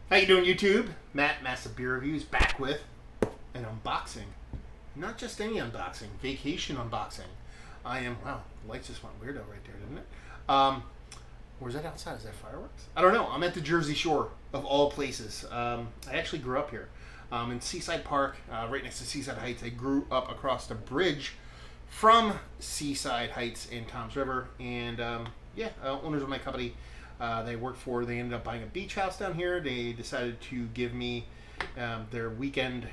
How you doing, YouTube? Matt, Massive Beer Reviews, back with an unboxing. Not just any unboxing, vacation unboxing. I am, wow, the lights just went weirdo right there, didn't it? Where's that outside? Is that fireworks? I don't know. I'm at the Jersey Shore, of all places. I actually grew up here. In Seaside Park, right next to Seaside Heights. I grew up across the bridge from Seaside Heights in Toms River. And, owners of my company they worked for, they ended up buying a beach house down here. They decided to give me their weekend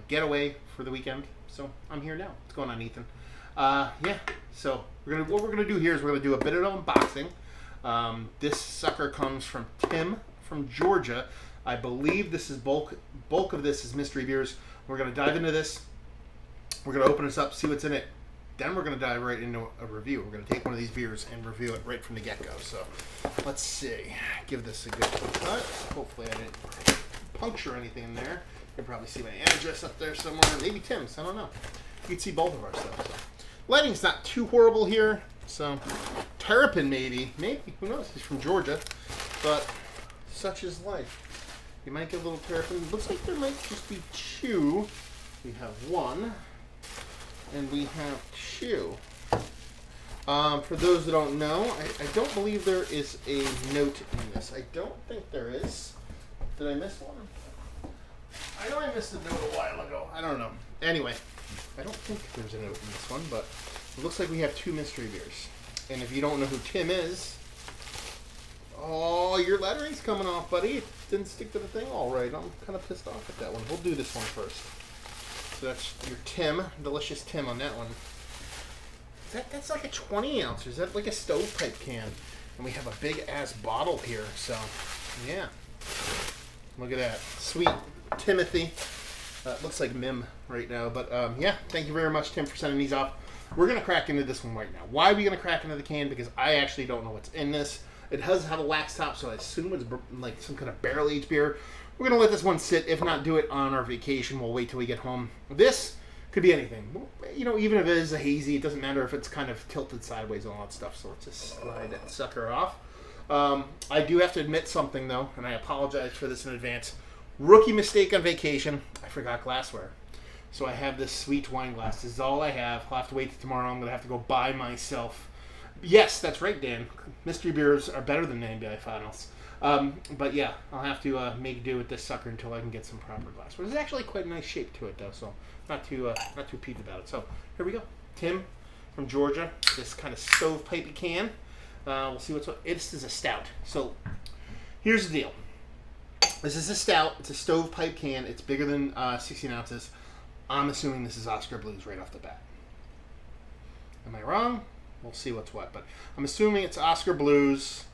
getaway for the weekend. So I'm here now. What's going on, Ethan? So what we're gonna do here is we're gonna do a bit of unboxing. This sucker comes from Tim from Georgia. I believe this is bulk of this is mystery beers. We're gonna dive into this. We're gonna open this up, see what's in it. Then we're going to dive right into a review. We're going to take one of these beers and review it right from the get-go. So let's see. Give this a good cut. Hopefully I didn't puncture anything in there. You can probably see my address up there somewhere. Maybe Tim's. I don't know. You can see both of our stuff. So. Lighting's not too horrible here. So Terrapin maybe. Maybe. Who knows? He's from Georgia. But such is life. You might get a little Terrapin. Looks like there might just be two. We have one. And we have two. For those that don't know, I don't believe there is a note in this. I don't think there is. Did I miss one? I know I missed a note a while ago. I don't know. Anyway, I don't think there's a note in this one, but it looks like we have two mystery beers. And if you don't know who Tim is, oh, your lettering's coming off, buddy. It didn't stick to the thing all right. I'm kind of pissed off at that one. We'll do this one first. So that's your Tim, delicious Tim on that one. That's like a 20 ounce. Is that like a stovepipe can? And we have a big ass bottle here. So, yeah. Look at that. Sweet Timothy. Looks like Mim right now. But, thank you very much, Tim, for sending these off. We're going to crack into this one right now. Why are we going to crack into the can? Because I actually don't know what's in this. It does have a wax top, so I assume it's like some kind of barrel-aged beer. We're going to let this one sit. If not, do it on our vacation. We'll wait till we get home. This could be anything. You know, even if it is a hazy, it doesn't matter if it's kind of tilted sideways and all that stuff. So let's just slide that sucker off. I do have to admit something, though, and I apologize for this in advance. Rookie mistake on vacation. I forgot glassware. So I have this sweet wine glass. This is all I have. I'll have to wait till tomorrow. I'm going to have to go buy myself. Yes, that's right, Dan. Mystery beers are better than NBA Finals. But yeah, I'll have to make do with this sucker until I can get some proper glass. But it's actually quite a nice shape to it, though, so not too peeved about it. So here we go. Tim from Georgia. This kind of stovepipey can. We'll see what's what. This is a stout. So here's the deal. This is a stout. It's a stovepipe can. It's bigger than 16 ounces. I'm assuming this is Oskar Blues right off the bat. Am I wrong? We'll see what's what. But I'm assuming it's Oskar Blues.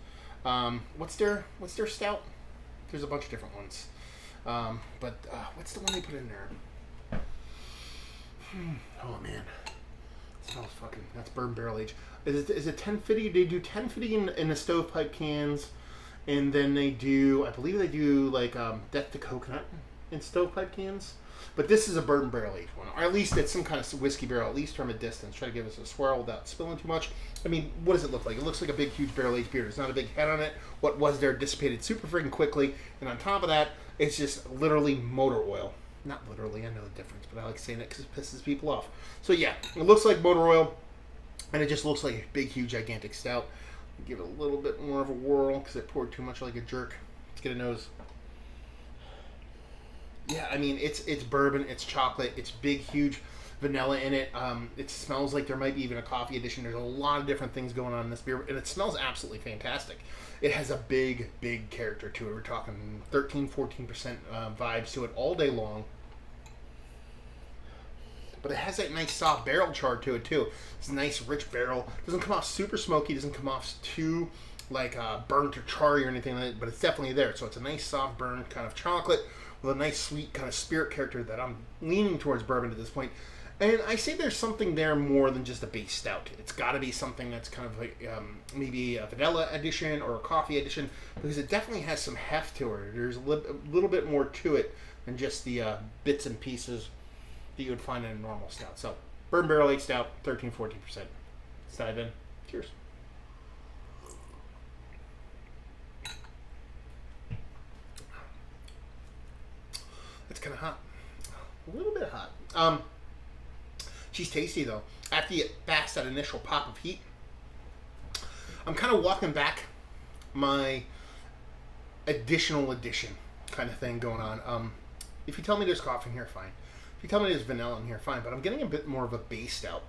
What's their stout? There's a bunch of different ones. But what's the one they put in there? Oh man, it smells fucking. That's bourbon barrel aged. Is it 1050? They do 1050 in the stovepipe cans, and then they do. I believe they do like Death to Coconut in stovepipe cans. But this is a bourbon barrel aged one, or at least it's some kind of whiskey barrel, at least from a distance. Try to give us a swirl without spilling too much. I mean, what does it look like? It looks like a big, huge barrel aged beer. There's not a big head on it. What was there dissipated super freaking quickly, and on top of that, it's just literally motor oil. Not literally, I know the difference, but I like saying it because it pisses people off. So yeah, it looks like motor oil, and it just looks like a big, huge, gigantic stout. Give it a little bit more of a whirl because I poured too much like a jerk. Let's get a nose. Yeah, I mean, it's bourbon, it's chocolate, it's big, huge vanilla in it. It smells like there might be even a coffee edition. There's a lot of different things going on in this beer, and it smells absolutely fantastic. It has a big, big character to it. We're talking 13-14% vibes to it all day long. But it has that nice soft barrel char to it, too. It's a nice, rich barrel. Doesn't come off super smoky. Doesn't come off too, like, burnt or charry or anything like that, but it's definitely there. So it's a nice, soft burn kind of chocolate with a nice, sweet kind of spirit character that I'm leaning towards bourbon at this point. And I say there's something there more than just a base stout. It's got to be something that's kind of like maybe a vanilla edition or a coffee edition, because it definitely has some heft to it. There's a little bit more to it than just the bits and pieces that you would find in a normal stout. So, bourbon barrel aged stout, 13-14%. Let's dive in. Cheers. It's kind of hot. A little bit hot. She's tasty though. After you get past that initial pop of heat, I'm kind of walking back my additional addition kind of thing going on. If you tell me there's coffee in here, fine. If you tell me there's vanilla in here, fine. But I'm getting a bit more of a base stout.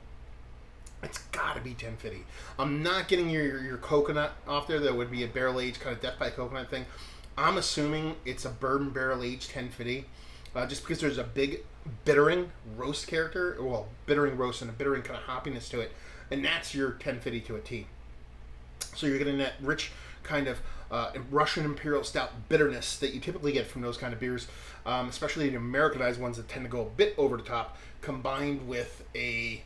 It's got to be 1050. I'm not getting your coconut off there. That would be a barrel aged kind of death by coconut thing. I'm assuming it's a bourbon barrel aged 1050, just because there's a big bittering roast character, well, bittering roast and a bittering kind of hoppiness to it, and that's your 1050 to a T. So you're getting that rich kind of Russian Imperial Stout bitterness that you typically get from those kind of beers, especially the Americanized ones that tend to go a bit over the top, combined with a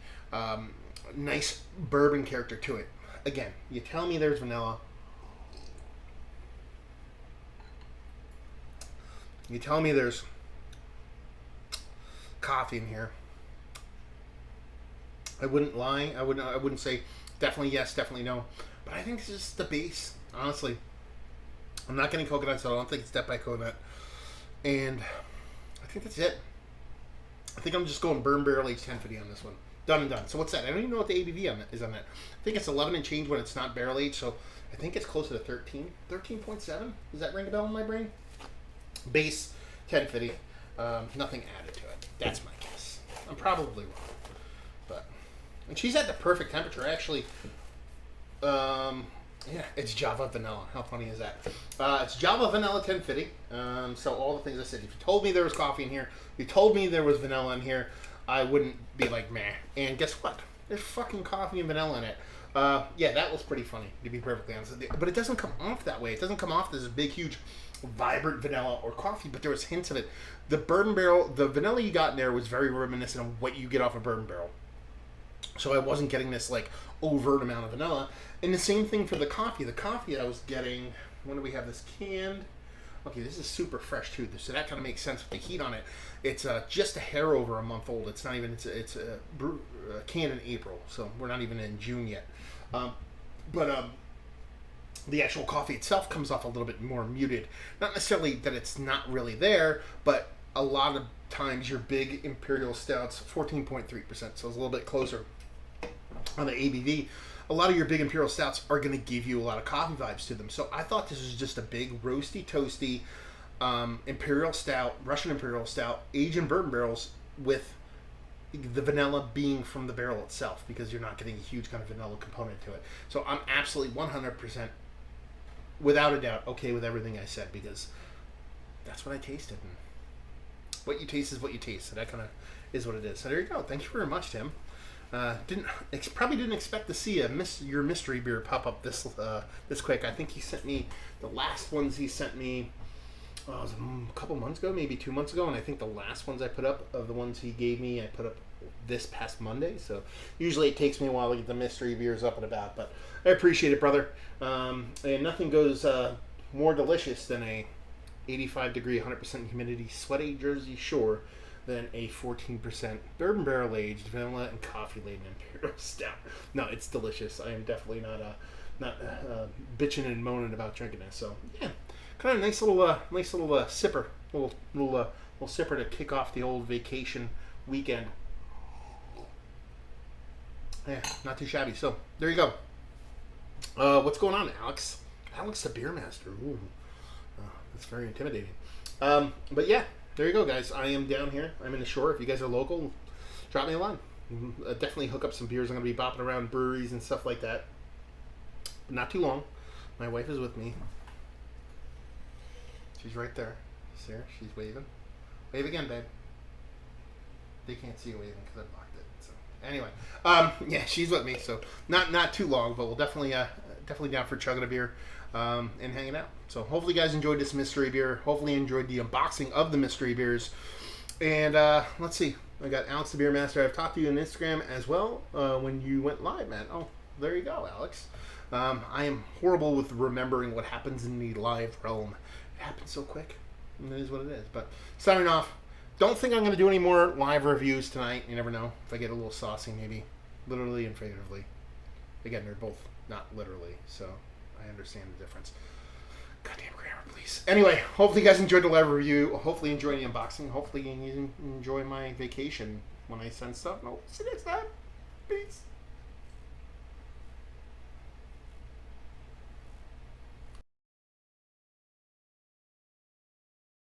nice bourbon character to it. Again, you tell me there's vanilla. You tell me there's coffee in here. I wouldn't lie. I wouldn't say definitely yes, definitely no. But I think it's just the base. Honestly, I'm not getting coconut, so I don't think it's death by coconut. And I think that's it. I think I'm just going bourbon barrel aged 1050 on this one. Done and done. So what's that? I don't even know what the ABV on that is on that. I think it's 11 and change when it's not barrel aged. So I think it's closer to 13. 13.7. Does that ring a bell in my brain? Base 1050. Nothing added to it. That's my guess. I'm probably wrong. And she's at the perfect temperature. Actually, yeah, it's Java Vanilla. How funny is that? It's Java Vanilla 1050. So all the things I said. If you told me there was coffee in here, if you told me there was vanilla in here, I wouldn't be like, meh. And guess what? There's fucking coffee and vanilla in it. Yeah, that was pretty funny, to be perfectly honest. But it doesn't come off that way. It doesn't come off as a big, huge, vibrant vanilla or coffee, but there was hints of it. The bourbon barrel, the vanilla you got in there was very reminiscent of what you get off a bourbon barrel. So I wasn't getting this, like, overt amount of vanilla. And the same thing for the coffee. The coffee I was getting, when do we have this canned? Okay, this is super fresh too, so that kind of makes sense with the heat on it. It's just a hair over a month old. It's not even, it's canned in April, so we're not even in June yet. But the actual coffee itself comes off a little bit more muted. Not necessarily that it's not really there, but a lot of times your big Imperial Stouts, 14.3%, so it's a little bit closer on the ABV. A lot of your big Imperial Stouts are going to give you a lot of coffee vibes to them. So I thought this was just a big roasty, toasty Imperial Stout, Russian Imperial Stout, aged in bourbon barrels with the vanilla being from the barrel itself, because you're not getting a huge kind of vanilla component to it. So I'm absolutely 100%, without a doubt, okay with everything I said, because that's what I tasted. And what you taste is what you taste. So that kind of is what it is. So there you go. Thank you very much, Tim. Probably didn't expect to see your mystery beer pop up this quick. I think he sent me the last ones he sent me. It was a couple months ago, maybe 2 months ago, and I think the last ones I put up of the ones he gave me, I put up this past Monday. So usually it takes me a while to get the mystery beers up and about, but I appreciate it, brother. And nothing goes more delicious than a 85-degree, 100% humidity, sweaty Jersey Shore than a 14% bourbon barrel aged vanilla and coffee laden Imperial Stout. No, it's delicious. I am definitely not bitching and moaning about drinking this. So yeah, kind of nice little sipper, little sipper to kick off the old vacation weekend. Yeah, not too shabby. So there you go. What's going on, Alex? Alex the Beer Master. Ooh, that's very intimidating. But yeah. There you go, guys. I am down here. I'm in the shore. If you guys are local, drop me a line. Definitely hook up some beers. I'm going to be bopping around breweries and stuff like that. But not too long. My wife is with me. She's right there. See her? She's waving. Wave again, babe. They can't see you waving because I blocked it. So anyway, yeah, she's with me. So not too long, but we'll definitely down for chugging a beer. And hanging out. So hopefully you guys enjoyed this mystery beer. Hopefully you enjoyed the unboxing of the mystery beers. And let's see. I got Alex the Beer Master. I've talked to you on Instagram as well when you went live, man. Oh, there you go, Alex. I am horrible with remembering what happens in the live realm. It happens so quick. And it is what it is. But signing off. Don't think I'm going to do any more live reviews tonight. You never know. If I get a little saucy, maybe. Literally and figuratively. Again, they're both not literally, so I understand the difference. Goddamn grammar, please. Anyway, hopefully you guys enjoyed the live review. Hopefully you enjoyed the unboxing. Hopefully you enjoy my vacation when I send stuff. And I'll see you next time. Peace.